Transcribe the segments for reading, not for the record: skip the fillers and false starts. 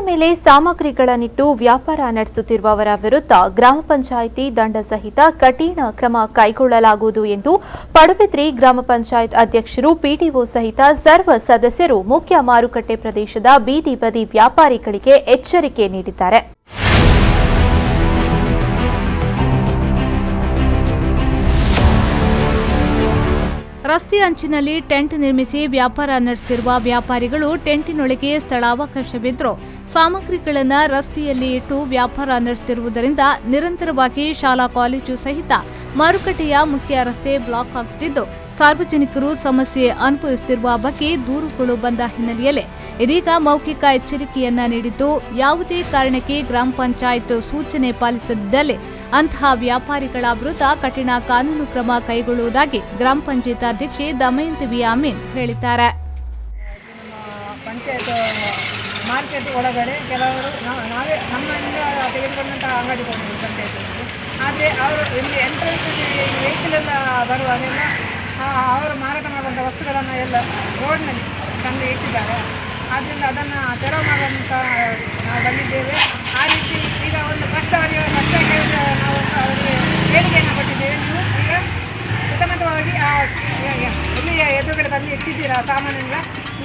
ಮೇಲೆ ಸಾಮಗ್ರಿಗಳನ್ನಿಟ್ಟು ವ್ಯಾಪಾರ ನಡೆಸುತ್ತಿರುವವರ ವಿರುದ್ಧ ಗ್ರಾಮ ಪಂಚಾಯಿತಿ ದಂಡ ಸಹಿತ ಕಠಿಣ ಕ್ರಮ ಕೈಗೊಳ್ಳಲಾಗುವುದು ಎಂದು ಪಡುಬಿದ್ರಿ ಗ್ರಾಮ ಪಂಚಾಯತ್ ಅಧ್ಯಕ್ಷರು ಪಿಡಿಒ ಸಹಿತ ಸರ್ವ ಸದಸ್ಯರು ಮುಖ್ಯ ಮಾರುಕಟ್ಟೆ ಪ್ರದೇಶದ ಬೀದಿ ಬದಿ ವ್ಯಾಪಾರಿಗಳಿಗೆ ಎಚ್ಚರಿಕೆ ನೀಡಿದ್ದಾರೆ. ರಸ್ತೆ ಅಂಚಿನಲ್ಲಿ ಟೆಂಟ್ ನಿರ್ಮಿಸಿ ವ್ಯಾಪಾರ ನಡೆಸುತ್ತಿರುವ ವ್ಯಾಪಾರಿಗಳು ಟೆಂಟಿನೊಳಗೆ ಸ್ಥಳಾವಕಾಶವಿದ್ದರೂ ಸಾಮಗ್ರಿಗಳನ್ನು ರಸ್ತೆಯಲ್ಲಿ ಇಟ್ಟು ವ್ಯಾಪಾರ ನಡೆಸುತ್ತಿರುವುದರಿಂದ ನಿರಂತರವಾಗಿ ಶಾಲಾ ಕಾಲೇಜು ಸಹಿತ ಮಾರುಕಟ್ಟೆಯ ಮುಖ್ಯ ರಸ್ತೆ ಬ್ಲಾಕ್ ಆಗುತ್ತಿದ್ದು ಸಾರ್ವಜನಿಕರು ಸಮಸ್ಯೆ ಅನುಭವಿಸುತ್ತಿರುವ ಬಗ್ಗೆ ದೂರುಗಳು ಬಂದ ಹಿನ್ನೆಲೆಯಲ್ಲಿ ಇದೀಗ ಮೌಖಿಕ ಎಚ್ಚರಿಕೆಯನ್ನ ನೀಡಿದ್ದು ಯಾವುದೇ ಕಾರಣಕ್ಕೆ ಗ್ರಾಮ ಪಂಚಾಯತ್ ಸೂಚನೆ ಪಾಲಿಸದಿದ್ದಲ್ಲಿ ಅಂತಹ ವ್ಯಾಪಾರಿಗಳ ವಿರುದ್ಧ ಕಠಿಣ ಕಾನೂನು ಕ್ರಮ ಕೈಗೊಳ್ಳುವುದಾಗಿ ಗ್ರಾಮ ಪಂಚಾಯತ್ ಅಧ್ಯಕ್ಷೆ ದಮಯಂತಿ ವಿ ಅಮೀನ್ ಹೇಳಿದ್ದಾರೆ. ಪಂಚಾಯತ್ ಮಾರ್ಕೆಟ್ ಒಳಗಡೆ ಕೆಲವರು ನಾವೇ ನಮ್ಮಿಂದ ತೆಗೆದುಕೊಂಡಂತಹ ಅಂಗಡಿಗಳು ಪಂಚಾಯತ್, ಆದರೆ ಅವರು ಇಲ್ಲಿ ಎಂಟ್ರೆನ್ಸ್ ವೆಹಿಕಲ್ ಎಲ್ಲ ಬರುವಾಗೆಲ್ಲ ಅವರು ಮಾರಾಟ ಮಾಡುವಂಥ ವಸ್ತುಗಳನ್ನು ಎಲ್ಲ ರೋಡ್ನಲ್ಲಿ ತಂದು ಇಟ್ಟಿದ್ದಾರೆ. ಆದ್ದರಿಂದ ಅದನ್ನು ತೆರವು ಮಾಡುವಂತ ನಾವು ಬಂದಿದ್ದೇವೆ. ಆ ರೀತಿ ಈಗ ಒಂದು ಕಷ್ಟ ನಾವು ಅವರಿಗೆ ಹೇಳಿಕೆಯನ್ನು ಕೊಟ್ಟಿದ್ದೇವೆ. ನೀವು ಈಗ ಪ್ರಥಮವಾಗಿ ಎಲ್ಲಿಯ ಎದುರುಗಡೆ ತಂದು ಇಟ್ಟಿದ್ದೀರಾ ಸಾಮಾನ್ಯಲ್ಲ,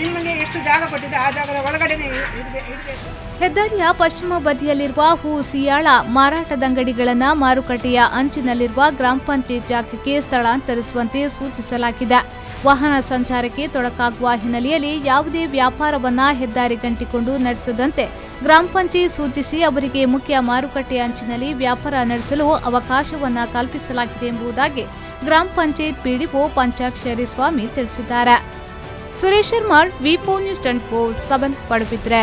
ನಿಮಗೆ ಎಷ್ಟು ಜಾಗ ಕೊಟ್ಟಿದೆ ಆ ಜಾಗದ ಒಳಗಡೆನೇ ಇಡಬೇಕು. ಹೆದ್ದಾರಿಯ ಪಶ್ಚಿಮ ಬದಿಯಲ್ಲಿರುವ ಹೂ ಸಿಯಾಳ ಮಾರಾಟದಂಗಡಿಗಳನ್ನು ಮಾರುಕಟ್ಟೆಯ ಅಂಚಿನಲ್ಲಿರುವ ಗ್ರಾಮ ಪಂಚಾಯತ್ ಜಾಗಕ್ಕೆ ಸ್ಥಳಾಂತರಿಸುವಂತೆ ಸೂಚಿಸಲಾಗಿದೆ. ವಾಹನ ಸಂಚಾರಕ್ಕೆ ತೊಡಕಾಗುವ ಹಿನ್ನೆಲೆಯಲ್ಲಿ ಯಾವುದೇ ವ್ಯಾಪಾರವನ್ನ ಹೆದ್ದಾರಿ ಗಂಟಿಕೊಂಡು ನಡೆಸದಂತೆ ಗ್ರಾಮ ಪಂಚಾಯತ್ ಸೂಚಿಸಿ ಅವರಿಗೆ ಮುಖ್ಯ ಮಾರುಕಟ್ಟೆ ಅಂಚಿನಲ್ಲಿ ವ್ಯಾಪಾರ ನಡೆಸಲು ಅವಕಾಶವನ್ನ ಕಲ್ಪಿಸಲಾಗಿದೆ ಎಂಬುದಾಗಿ ಗ್ರಾಮ ಪಂಚಾಯತ್ ಪಿಡಿಒ ಪಂಚಾಕ್ಷರಿ ಸ್ವಾಮಿ ತಿಳಿಸಿದ್ದಾರೆ. ಸುರೇಶ್ ಶರ್ಮಾಳ್, ವಿ4 ನ್ಯೂಸ್ 24/7 ಪಡುಬಿದ್ರೆ.